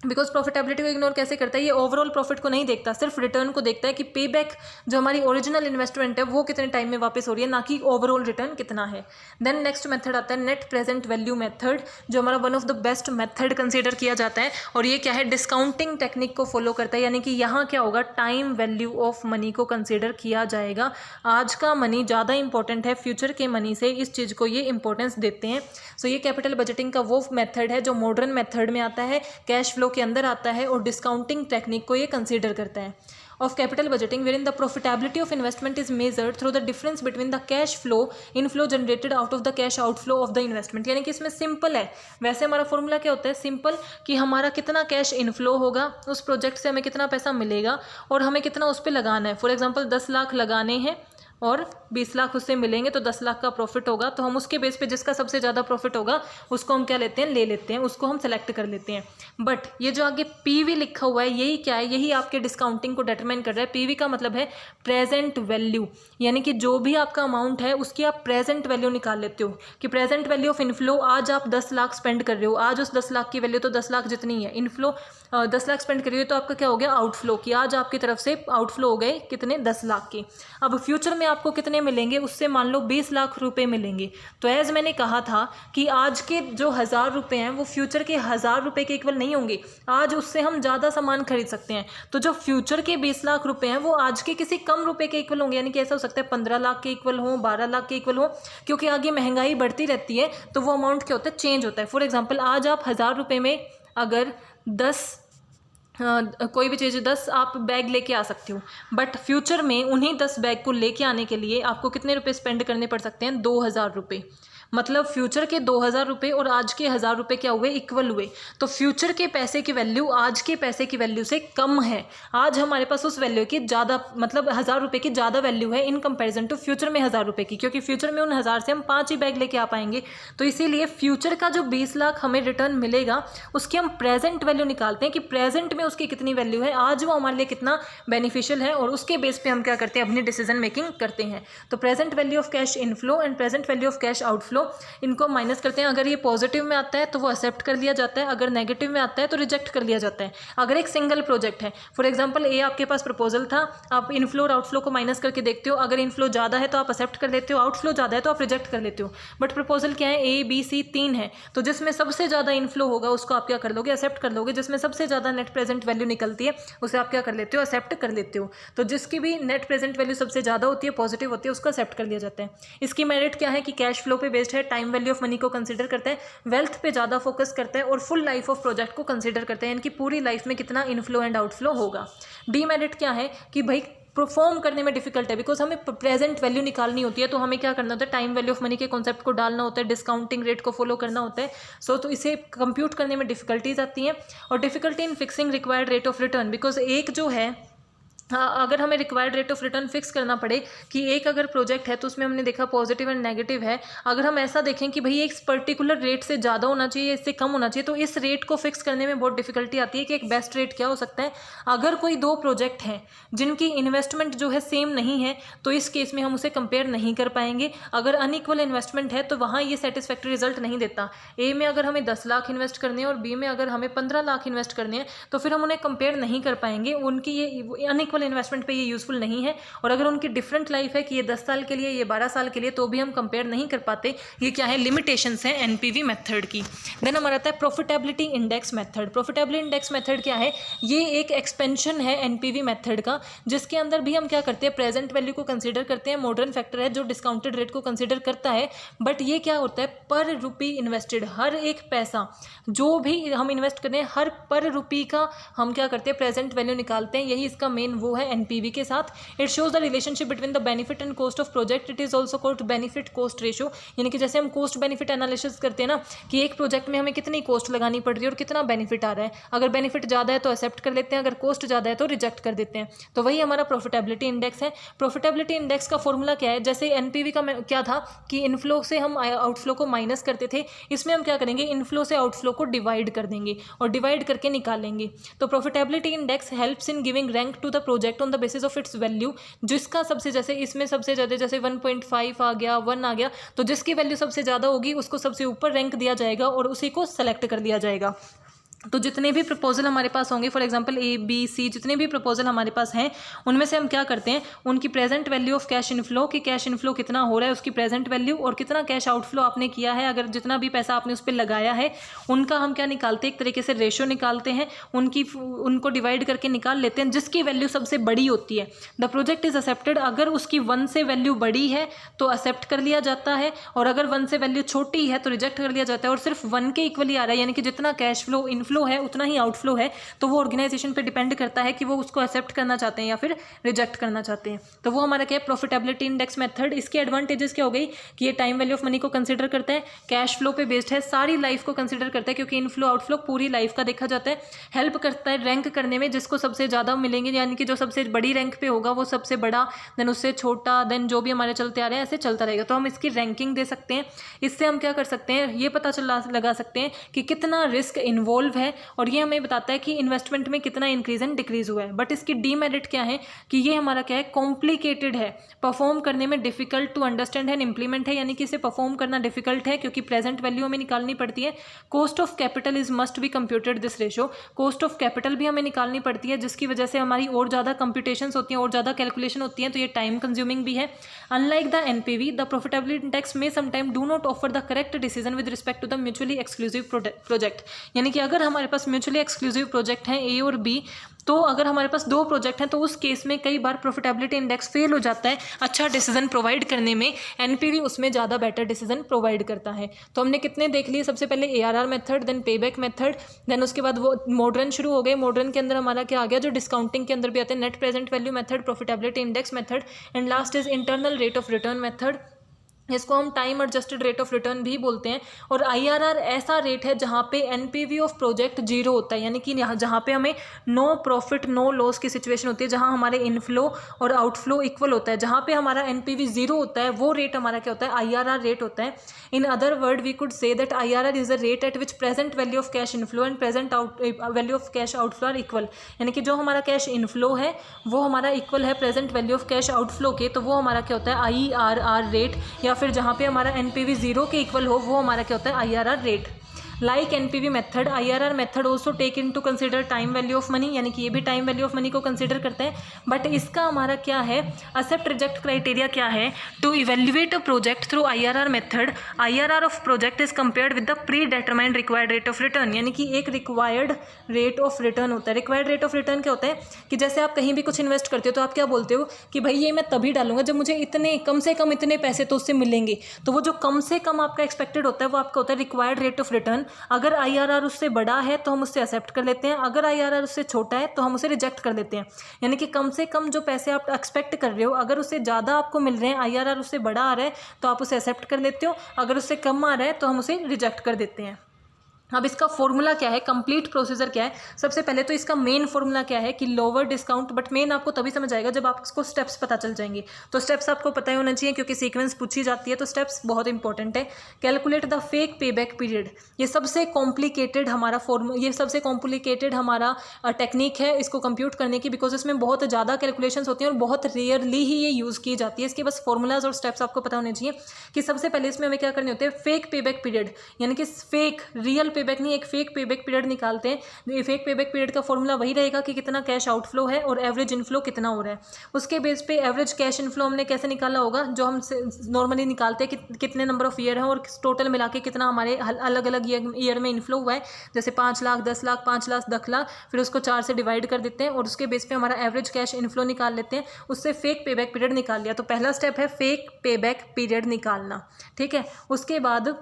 बिकॉज प्रॉफिटेबिलिटी को इग्नोर कैसे करता है, ये ओवरऑल प्रॉफिट को नहीं देखता, सिर्फ रिटर्न को देखता है कि पे बैक जो हमारी ओरिजिनल इन्वेस्टमेंट है वो कितने टाइम में वापस हो रही है, ना कि ओवरऑल रिटर्न कितना है। देन नेक्स्ट मेथड आता है नेट प्रेजेंट वैल्यू मेथड, जो हमारा one of the best method consider किया जाता है। और ये क्या है, डिस्काउंटिंग टेक्निक को फॉलो करता है। यानी कि यहाँ क्या होगा, टाइम वैल्यू ऑफ मनी को कंसिडर किया जाएगा। आज का मनी ज़्यादा इंपॉर्टेंट है फ्यूचर के मनी से, इस चीज़ को ये इंपॉर्टेंस देते हैं। सो ये कैपिटल बजटिंग का वो मेथड है जो मॉडर्न मेथड में आता है, कैश फ्लो के अंदर आता है, और डिस्काउंटिंग टेक्निक को ये कंसीडर करता है। of capital budgeting wherein the profitability of investment is measured through the difference between the cash flow inflow generated out of the cash outflow of the investment। यानी कि इसमें सिंपल है, वैसे हमारा फॉर्मूला क्या होता है, सिंपल, कि हमारा कितना कैश इनफ्लो होगा, उस प्रोजेक्ट से हमें कितना पैसा मिलेगा और हमें कितना उस पर लगाना है। फॉर एग्जांपल 10 लाख लगाने हैं और 20 लाख उससे मिलेंगे तो 10 लाख का प्रॉफिट होगा। तो हम उसके बेस पे जिसका सबसे ज़्यादा प्रॉफिट होगा उसको हम क्या लेते हैं, ले लेते हैं, उसको हम सेलेक्ट कर लेते हैं। बट ये जो आगे PV लिखा हुआ है यही क्या है, यही आपके डिस्काउंटिंग को डिटरमाइन कर रहा है। PV का मतलब है प्रेजेंट वैल्यू, यानी कि जो भी आपका अमाउंट है उसकी आप प्रेजेंट वैल्यू निकाल लेते हो कि प्रेजेंट वैल्यू ऑफ इनफ्लो, आज आप 10 लाख स्पेंड कर रहे हो, आज उस 10 लाख की वैल्यू तो 10 लाख जितनी है, इनफ्लो 10 लाख स्पेंड कर रही हो तो आपका क्या हो गया, आउटफ्लो, कि आज आपकी तरफ से आउटफ्लो हो गए कितने, 10 लाख के। अब फ्यूचर में आपको कितने मिलेंगे, उससे मान लो 20 लाख रुपए मिलेंगे। तो एज मैंने कहा था कि आज के जो 1000 रुपये हैं वो फ्यूचर के 1000 रुपये के इक्वल नहीं होंगे, आज उससे हम ज़्यादा सामान खरीद सकते हैं। तो जो फ्यूचर के 20 लाख रुपए हैं वो आज के किसी कम रुपए के इक्वल होंगे, यानी कि ऐसा हो सकता है 15 लाख के इक्वल हो, 12 लाख के इक्वल हो, क्योंकि आगे महंगाई बढ़ती रहती है तो वो अमाउंट क्या होता है, चेंज होता है। फॉर एग्जाम्पल आज आप 1000 रुपये में अगर 10 कोई भी चीज़ 10 आप बैग लेके आ सकते हो, बट फ्यूचर में उन्हीं 10 बैग को लेके आने के लिए आपको कितने रुपए स्पेंड करने पड़ सकते हैं, 2000 रुपये। मतलब फ्यूचर के 2000 रुपये और आज के 1000 रुपये क्या हुए, इक्वल हुए। तो फ्यूचर के पैसे की वैल्यू आज के पैसे की वैल्यू से कम है। आज हमारे पास उस वैल्यू की ज़्यादा, मतलब 1000 रुपये की ज़्यादा वैल्यू है इन कंपैरिजन टू फ्यूचर में 1000 रुपये की, क्योंकि फ्यूचर में उन 1000 से हम 5 ही बैग लेके आ पाएंगे। तो इसीलिए फ्यूचर का जो 20 लाख हमें रिटर्न मिलेगा उसकी हम प्रेजेंट वैल्यू निकालते हैं कि प्रेजेंट में उसकी कितनी वैल्यू है, आज वो हमारे लिए कितना बेनिफिशियल है, और उसके बेस पे हम क्या करते हैं, अपनी डिसीजन मेकिंग करते हैं। तो present value of cash inflow and present value of cash outflow inflow, इनको माइनस करते हैं। अगर ये पॉजिटिव में आता है तो वो एक्सेप्ट कर लिया जाता है, अगर नेगेटिव में आता है तो रिजेक्ट कर लिया जाता है। अगर एक सिंगल प्रोजेक्ट है, फॉर एग्जांपल ए आपके पास प्रपोजल था, आप इनफ्लो और आउटफ्लो को माइनस करके देखते हो, अगर इनफ्लो ज़्यादा है तो आप एक्सेप्ट कर लेते हो, आउटफ्लो ज़्यादा है तो आप रिजेक्ट कर लेते हो। बट प्रपोजल क्या है, ए बी सी 3 है, तो जिसमें सबसे ज़्यादा इनफ्लो होगा उसको आप क्या कर लोगे, एक्सेप्ट कर लोगे। जिसमें सबसे ज़्यादा नेट प्रेजेंट वैल्यू निकलती है उसे आप क्या कर लेते हो, एक्सेप्ट कर लेते हो। तो जिसकी भी नेट प्रेजेंट वैल्यू सबसे ज़्यादा होती है, पॉजिटिव होती है, उसको एक्सेप्ट कर लिया जाता है। इसकी मेरिट क्या है कि कैश फ्लो पे बेस्ड है, टाइम वैल्यू ऑफ मनी को कंसीडर करता है, वेल्थ पे ज़्यादा फोकस करता है और फुल लाइफ ऑफ प्रोजेक्ट को कंसीडर करता है, यानी कि पूरी लाइफ में कितना इनफ्लो एंड आउटफ्लो होगा। डीमेरिट क्या है कि भाई परफॉर्म करने में डिफिकल्ट है, बिकॉज हमें प्रेजेंट वैल्यू निकालनी होती है, तो हमें क्या करना होता है, टाइम वैल्यू ऑफ मनी के कॉन्सेप्ट को डालना होता है, डिस्काउंटिंग रेट को फॉलो करना होता है। तो इसे कंप्यूट करने में डिफिकल्टीज आती हैं। और difficulty in fixing required rate of return, because एक जो है, हाँ, अगर हमें required rate of return fix करना पड़े कि एक अगर प्रोजेक्ट है तो उसमें हमने देखा पॉजिटिव एंड नेगेटिव है, अगर हम ऐसा देखें कि भाई एक पर्टिकुलर रेट से ज़्यादा होना चाहिए, इससे कम होना चाहिए, तो इस रेट को फिक्स करने में बहुत डिफिकल्टी आती है कि एक बेस्ट रेट क्या हो सकता है। अगर कोई दो प्रोजेक्ट हैं जिनकी इन्वेस्टमेंट जो है सेम नहीं है, तो इस केस में हम उसे कंपेयर नहीं कर पाएंगे। अगर अनइक्वल इन्वेस्टमेंट है तो वहाँ ये सेटिस्फैक्ट्री रिजल्ट नहीं देता। ए में अगर हमें 10 लाख इन्वेस्ट करने हैं और बी में अगर हमें 15 लाख इन्वेस्ट करने हैं, तो फिर हम उन्हें कंपेयर नहीं कर पाएंगे, उनकी ये अनइक्वल इन्वेस्टमेंट पे ये यूजफुल नहीं है। और अगर उनकी डिफरेंट लाइफ है कि ये 10 साल के लिए, ये 12 साल के लिए, तो भी हम कंपेयर नहीं कर पाते। ये क्या है, लिमिटेशंस हैं एनपीवी मेथड की। देन हमारा आता है profitability index method. Profitability index method क्या है, ये एक एक्सपेंशन है एनपीवी मेथड का, जिसके अंदर भी हम क्या करते हैं, प्रेजेंट वैल्यू को कंसीडर करते हैं। मॉडर्न फैक्टर है जो डिस्काउंटेड रेट को कंसीडर करता है, बट ये क्या होता है, पर रुपी इन्वेस्टेड, हर एक पैसा जो भी हम इन्वेस्ट करें, हर पर रुपी का हम क्या करते हैं, प्रेजेंट वैल्यू निकालते हैं। यही इसका मेन वो है एनपीवी के साथ। It shows the relationship between the benefit and cost of project. It is also called benefit cost ratio, यानी कि जैसे हम कॉस्ट बेनिफिट एनालिसिस करते हैं ना, कि एक प्रोजेक्ट में हमें कितनी कॉस्ट लगानी पड़ रही है और कितना बेनिफिट आ रहा है। अगर बेनिफिट ज़्यादा है तो एक्सेप्ट कर लेते हैं, अगर कॉस्ट ज़्यादा है तो रिजेक्ट कर देते हैं। तो वही हमारा प्रॉफिटेबिलिटी इंडेक्स है। प्रॉफिटेबिलिटी इंडेक्स का फॉर्मूला क्या है, जैसे एनपीवी का क्या था कि इनफ्लो से हम आउटफ्लो को माइनस करते थे, इसमें हम क्या करेंगे, इनफ्लो से आउटफ्लो को डिवाइड कर देंगे और डिवाइड करके निकालेंगे। तो profitability index helps in giving rank to the project on the basis of its value. जिसका सबसे, जैसे इसमें सबसे ज़्यादा, जैसे 1.5 आ गया, 1 आ गया, तो जिसकी वैल्यू सबसे ज़्यादा होगी उसको सबसे ऊपर रैंक दिया जाएगा और उसी को सेलेक्ट कर लिया जाएगा। तो जितने भी प्रपोजल हमारे पास होंगे, for example A B C, जितने भी प्रपोजल हमारे पास हैं, उनमें से हम क्या करते हैं, उनकी present value of cash inflow, कि कैश इनफ्लो कितना हो रहा है, उसकी प्रेजेंट वैल्यू, और कितना कैश आउटफ्लो आपने किया है, अगर जितना भी पैसा आपने उस पर लगाया है, उनका हम क्या निकालते हैं, एक तरीके से रेशो निकालते हैं, उनको डिवाइड करके निकाल लेते हैं, जिसकी वैल्यू सबसे बड़ी होती है। द प्रोजेक्ट इज एक्सेप्टेड, अगर उसकी 1 से वैल्यू बड़ी है तो एक्सेप्ट कर लिया जाता है, और अगर 1 से वैल्यू छोटी है तो रिजेक्ट कर लिया जाता है। और सिर्फ 1 के इक्वली आ रहा है, यानी कि जितना कैश फ्लो इनफ्लो है उतना ही आउटफ्लो है, तो वो ऑर्गेनाइजेशन पे डिपेंड करता है कि वो उसको एक्सेप्ट करना चाहते हैं या फिर रिजेक्ट करना चाहते हैं। तो वो हमारा क्या है, प्रॉफिटेबिलिटी इंडेक्स मेथड। इसके एडवांटेजेस क्या हो गई कि ये टाइम वैल्यू ऑफ मनी को कंसीडर करता है, कैश फ्लो पे बेस्ड है, सारी लाइफ को कंसीडर करता है, क्योंकि इनफ्लो आउटफ्लो पूरी लाइफ का देखा जाता है। हेल्प करता है रैंक करने में, जिसको सबसे ज़्यादा मिलेंगे, यानी कि जो सबसे बड़ी रैंक पे होगा वो सबसे बड़ा, देन उससे छोटा, देन जो भी हमारे चलते आ रहे हैं, ऐसे चलता रहेगा। तो हम इसकी रैंकिंग दे सकते हैं। इससे हम क्या कर सकते हैं, ये पता लगा सकते हैं कि कितना रिस्क इन्वॉल्व है, और ये हमें बताता है कि इन्वेस्टमेंट में कितना इंक्रीज एंड डिक्रीज हुआ है। बट इसकी डीमेरिट क्या है कि ये हमारा क्या है, कॉम्प्लिकेटेड है, परफॉर्म करने में difficult to understand and implement है, यानी कि इसे परफॉर्म करना डिफिकल्ट है, क्योंकि प्रेजेंट वैल्यू हमें निकालनी पड़ती है। Cost of capital is must be computed this ratio, cost of capital भी हमें निकालनी पड़ती है, जिसकी वजह से हमारी और ज़्यादा कंप्यूटेशंस होती हैं और ज़्यादा कैलकुलेशन होती हैं, तो ये टाइम कंज्यूमिंग भी है। Unlike the NPV, the profitability index में sometime do not offer the correct decision with respect to the mutually exclusive project, यानी कि अगर हमारे पास म्यूचुअली एक्सक्लूसिव प्रोजेक्ट हैं ए और बी, तो अगर हमारे पास 2 प्रोजेक्ट हैं तो उस केस में कई बार प्रॉफिटेबिलिटी इंडेक्स फेल हो जाता है अच्छा डिसीजन प्रोवाइड करने में। एनपीवी उसमें ज़्यादा बेटर डिसीजन प्रोवाइड करता है। तो हमने कितने देख लिए, सबसे पहले ARR method, then payback method, then उसके बाद वो मॉडर्न शुरू हो गए। मॉडर्न के अंदर हमारा क्या आ गया, जो डिस्काउंटिंग के अंदर भी आते हैं, net present value method, profitability index method, and last is internal rate of return method. इसको हम time adjusted rate of return भी बोलते हैं। और आईआरआर ऐसा रेट है जहाँ पे एनपीवी ऑफ प्रोजेक्ट 0 होता है, यानी कि जहाँ पे हमें नो प्रॉफिट नो लॉस की सिचुएशन होती है, जहाँ हमारे इनफ्लो और आउटफ्लो इक्वल होता है, जहाँ पे हमारा एनपीवी 0 होता है, वो रेट हमारा क्या होता है, आईआरआर रेट होता है। In other word we could say that IRR is a rate at which present value of cash inflow and present value of cash outflow are equal, यानी कि जो हमारा कैश इनफ्लो है वो हमारा इक्वल है present value of cash outflow के, तो वो हमारा क्या होता है, आईआरआर रेट, या फिर जहाँ पे हमारा एनपीवी 0 के इक्वल हो वो हमारा क्या होता है IRR rate. Like NPV method, IRR method also take in to consider time value of money, यानी कि ये भी टाइम वैल्यू ऑफ मनी को कंसिडर करते हैं। बट इसका हमारा क्या है, एक्सेप्ट रिजेक्ट क्राइटेरिया क्या है, to evaluate a project through IRR method, IRR of project is compared with the predetermined required rate of return, यानी कि एक रिक्वायर्ड रेट ऑफ रिटर्न होता है। रिक्वायर्ड रेट ऑफ रिटर्न क्या होता है कि जैसे आप कहीं भी कुछ इन्वेस्ट करते हो तो आप क्या बोलते हो कि भाई ये मैं तभी डालूंगा जब मुझे इतने कम से कम इतने पैसे तो उससे मिलेंगे। तो वो जो कम से कम आपका एक्सपेक्टेड होता है वो आपका होता है रिक्वायर्ड रेट ऑफ रिटर्न। अगर आईआरआर उससे बड़ा है तो हम उससे एक्सेप्ट कर लेते हैं, अगर आईआरआर उससे छोटा है तो हम उसे रिजेक्ट कर देते हैं। यानी कि कम से कम जो पैसे आप एक्सपेक्ट कर रहे हो अगर उससे ज़्यादा आपको मिल रहे हैं, आईआरआर उससे बड़ा आ रहा है तो आप उसे एक्सेप्ट कर लेते हो, अगर उससे कम आ रहा है तो हम उसे रिजेक्ट कर देते हैं। अब इसका फॉर्मूला क्या है, कंप्लीट प्रोसीजर क्या है। सबसे पहले तो इसका मेन फॉर्मूला क्या है कि लोअर डिस्काउंट, बट मेन आपको तभी समझ आएगा जब आपको स्टेप्स पता चल जाएंगे। तो स्टेप्स आपको पता ही होना चाहिए क्योंकि सीक्वेंस पूछी जाती है, तो स्टेप्स बहुत इंपॉर्टेंट है। Calculate the fake payback period, ये सबसे कॉम्प्लिकेटेड हमारा ये सबसे कॉम्प्लिकेटेड हमारा टेक्निक है इसको कंप्यूट करने की, बिकॉज इसमें बहुत ज़्यादा कैलकुलेशंस होती हैं और बहुत रेयरली ही ये यूज़ की जाती है। इसके बस फॉर्मूलाज और स्टेप्स आपको पता होने चाहिए कि सबसे पहले इसमें हमें क्या करने होते हैं, फेक पेबैक पीरियड, यानी कि फेक रियल पेबैक नहीं, एक फेक पेबैक पीरियड निकालते हैं। ये फेक पेबैक पीरियड का फॉर्मूला वही रहेगा कि कितना कैश आउटफ्लो है और एवरेज इनफ्लो कितना हो रहा है। उसके बेस पे एवरेज कैश इनफ्लो हमने कैसे निकाला होगा, जो हम नॉर्मली निकालते हैं कि कितने नंबर ऑफ ईयर हैं और टोटल मिला के कितना हमारे अलग अलग ईयर में इनफ्लो हुआ है। जैसे 5 लाख, 10 लाख, 5 लाख, 10 लाख, फिर उसको 4 से डिवाइड कर देते हैं और उसके बेस पे हमारा एवरेज कैश इनफ्लो निकाल लेते हैं। उससे फेक पेबैक पीरियड निकाल लिया। तो पहला स्टेप है फेक पेबैक पीरियड निकालना, ठीक है। उसके बाद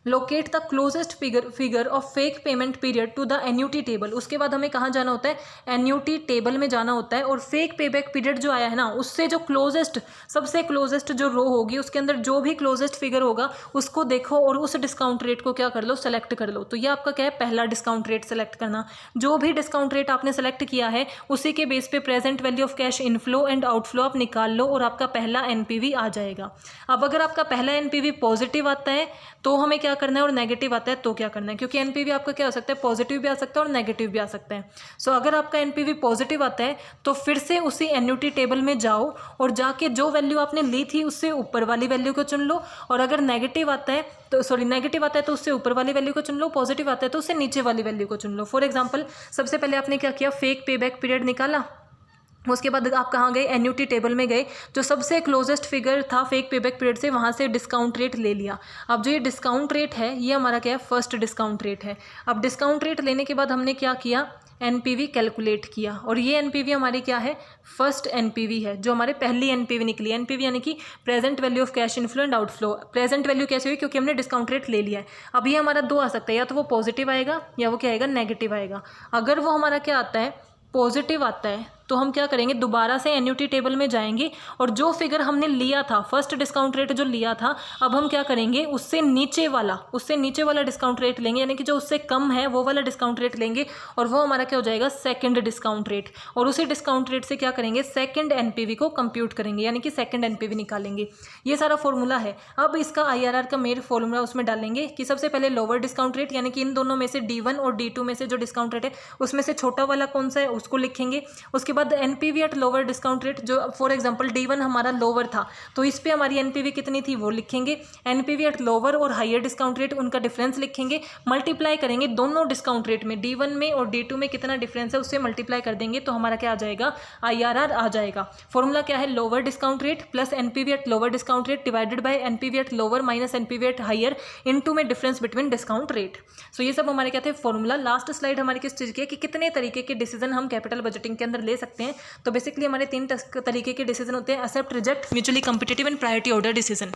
locate the closest figure of fake payment period to the annuity table. उसके बाद हमें कहाँ जाना होता है, एन्यूटी टेबल में जाना होता है और फेक पेबैक पीरियड जो आया है ना उससे जो क्लोजेस्ट, सबसे क्लोजेस्ट जो रो होगी उसके अंदर जो भी क्लोजेस्ट फिगर होगा उसको देखो और उस डिस्काउंट रेट को क्या कर लो, सेलेक्ट कर लो। तो ये आपका क्या है, पहला डिस्काउंट रेट सेलेक्ट करना। जो भी डिस्काउंट रेट आपने सेलेक्ट किया है उसी के बेस पे present value of cash inflow and outflow आप निकाल लो और आपका पहला एनपीवी आ जाएगा। अब अगर आपका पहला एनपीवी पॉजिटिव आता है तो हमें क्या करना है, और नेगेटिव आता है तो क्या करना है, क्योंकि एनपीवी आपका क्या हो सकता है, पॉजिटिव भी आ सकता है और नेगेटिव भी आ सकता है। सो अगर आपका एनपीवी पॉजिटिव आता है तो फिर से उसी एन्यूटी टेबल में जाओ और जाके जो वैल्यू आपने ली थी उससे ऊपर वाली वैल्यू को चुन लो, और अगर नेगेटिव आता है तो नेगेटिव आता है तो उससे ऊपर वाली वैल्यू को चुन लो, पॉजिटिव आता है तो उससे नीचे वाली वैल्यू को चुन लो। फॉर एग्जाम्पल सबसे पहले आपने क्या किया, फेक पेबैक पीरियड निकाला। उसके बाद आप कहाँ गए, एन्यूटी टेबल में गए, जो सबसे क्लोजेस्ट फिगर था फेक पेबैक पीरियड से वहाँ से डिस्काउंट रेट ले लिया। अब जो ये डिस्काउंट रेट है ये हमारा क्या है, फर्स्ट डिस्काउंट रेट है। अब डिस्काउंट रेट लेने के बाद हमने क्या किया, एनपीवी कैलकुलेट किया, और ये एनपीवी हमारी क्या है, फर्स्ट एनपीवी है जो हमारे पहली एनपीवी निकली। एनपीवी यानी कि present value of cash inflow and outflow. Present value कैसे हुई, क्योंकि हमने डिस्काउंट रेट ले लिया है। अब ये हमारा दो आ सकता है, या तो वो पॉजिटिव आएगा या वो क्या आएगा, नेगेटिव आएगा। अगर वो हमारा क्या आता है, पॉजिटिव आता है, तो हम क्या करेंगे, दोबारा से एन्यूटी टेबल में जाएंगे और जो फिगर हमने लिया था, फर्स्ट डिस्काउंट रेट जो लिया था, अब हम क्या करेंगे, उससे नीचे वाला डिस्काउंट रेट लेंगे, यानी कि जो उससे कम है वो वाला डिस्काउंट रेट लेंगे, और वो हमारा क्या हो जाएगा, सेकंड डिस्काउंट रेट। और उसी डिस्काउंट रेट से क्या करेंगे, सेकंड एनपीवी को कंप्यूट करेंगे, यानी कि सेकंड एनपीवी निकालेंगे। ये सारा फॉर्मूला है। अब इसका आईआरआर का मेन फॉर्मूला उसमें डालेंगे कि सबसे पहले लोअर डिस्काउंट रेट, यानी कि इन दोनों में से D1 और D2 में से जो डिस्काउंट रेट है उसमें से छोटा वाला कौन सा है उसको लिखेंगे। उसके बाद NPV at lower discount rate, जो फॉर एग्जांपल D1 हमारा लोअर था तो इस पे हमारी एनपीवी कितनी थी वो लिखेंगे। एनपीवी एट लोअर और हायर डिस्काउंट रेट, उनका डिफरेंस लिखेंगे, मल्टीप्लाई करेंगे दोनों डिस्काउंट रेट में, D1 में और D2 में कितना डिफरेंस है उससे मल्टीप्लाई कर देंगे तो हमारा क्या आ जाएगा, आईआरआर आ जाएगा। फॉर्मूला क्या है, lower discount rate plus NPV at lower discount rate divided by NPV at lower minus NPV at higher into में difference between discount rate. So ये सब हमारे क्या थे, फॉर्मूला। लास्ट स्लाइड हमारी किस चीज़ की है कि कितने तरीके के डिसीजन हम कैपिटल बजटिंग के अंदर ले सकते हैं। तो बेसिकली हमारे 3 तरीके के डिसीजन होते हैं, accept, reject, mutually competitive and priority order decision.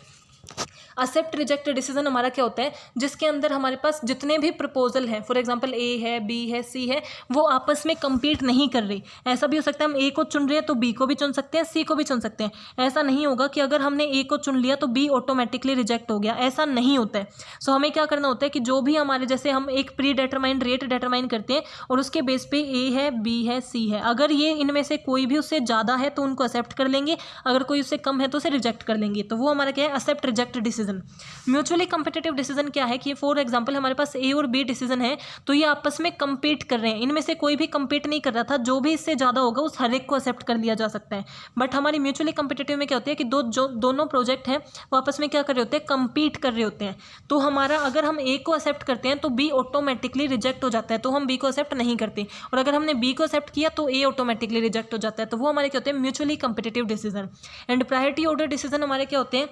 Accept reject decision हमारा क्या होता है, जिसके अंदर हमारे पास जितने भी प्रपोजल हैं, फॉर एग्जांपल ए है, बी है, सी है, वो आपस में compete नहीं कर रही। ऐसा भी हो सकता है हम ए को चुन रहे हैं तो बी को भी चुन सकते हैं, सी को भी चुन सकते हैं। ऐसा नहीं होगा कि अगर हमने ए को चुन लिया तो बी ऑटोमेटिकली रिजेक्ट हो गया, ऐसा नहीं होता है। सो हमें क्या करना होता है कि जो भी हमारे, जैसे हम एक प्री डिटरमाइंड रेट डिटरमाइन करते हैं और उसके बेस पे ए है, बी है, सी है, अगर ये इनमें से कोई भी उससे ज़्यादा है तो उनको एक्सेप्ट कर लेंगे, अगर कोई उससे कम है तो उसे रिजेक्ट कर लेंगे। तो वो हमारा क्या है, accept reject decision. Mutually competitive decision क्या है कि फॉर एग्जांपल हमारे पास ए और बी डिसीजन है, तो ये आपस में कंपीट कर रहे हैं, इनमें से कोई भी कंपीट नहीं कर रहा था, जो भी इससे ज़्यादा होगा उस हर एक को एक्सेप्ट कर लिया जा सकता है। बट हमारी म्यूचुअली कंपिटेटिव में क्या होता है कि दोनों प्रोजेक्ट हैं वो आपस में क्या कर रहे होते हैं, कंपीट कर रहे होते हैं। तो हमारा अगर हम ए को एक्सेप्ट करते हैं तो बी ऑटोमेटिकली रिजेक्ट हो जाता है, तो हम बी को एक्सेप्ट नहीं करते, और अगर हमने बी को एक्सेप्ट किया तो ए ऑटोमेटिकली रिजेक्ट हो जाता है। तो वो हमारे क्या होते हैं, mutually competitive decision. And priority order decision हमारे क्या होते हैं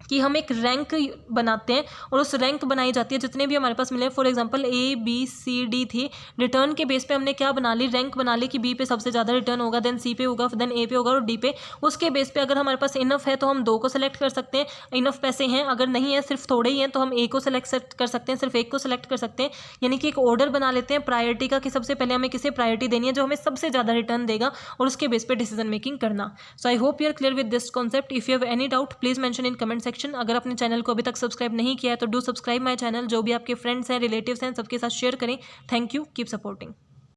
कि हम एक रैंक बनाते हैं और उस रैंक बनाई जाती है जितने भी हमारे पास मिले। For example A B C D थी, रिटर्न के बेस पे हमने क्या बना ली, रैंक बना ली कि बी पे सबसे ज़्यादा रिटर्न होगा, देन सी पे होगा, देन ए पे होगा और डी पे। उसके बेस पे अगर हमारे पास इनफ है तो हम 2 को सेलेक्ट कर सकते हैं, इनफ पैसे हैं, अगर नहीं है सिर्फ थोड़े ही हैं तो हम ए को सेलेक्ट कर सकते हैं, सिर्फ एक को सेलेक्ट कर सकते हैं। यानी कि एक ऑर्डर बना लेते हैं प्रायोरिटी का कि सबसे पहले हमें किसे प्रायोरिटी देनी है जो हमें सबसे ज़्यादा रिटर्न देगा, और उसके बेस पे डिसीजन मेकिंग करना। So I hope you are clear with this concept. If you have any doubt please mention in comment section. अगर अपने चैनल को अभी तक सब्सक्राइब नहीं किया है तो डू सब्सक्राइब माय चैनल। जो भी आपके फ्रेंड्स हैं, रिलेटिव्स हैं, सबके साथ शेयर करें। Thank you, keep supporting.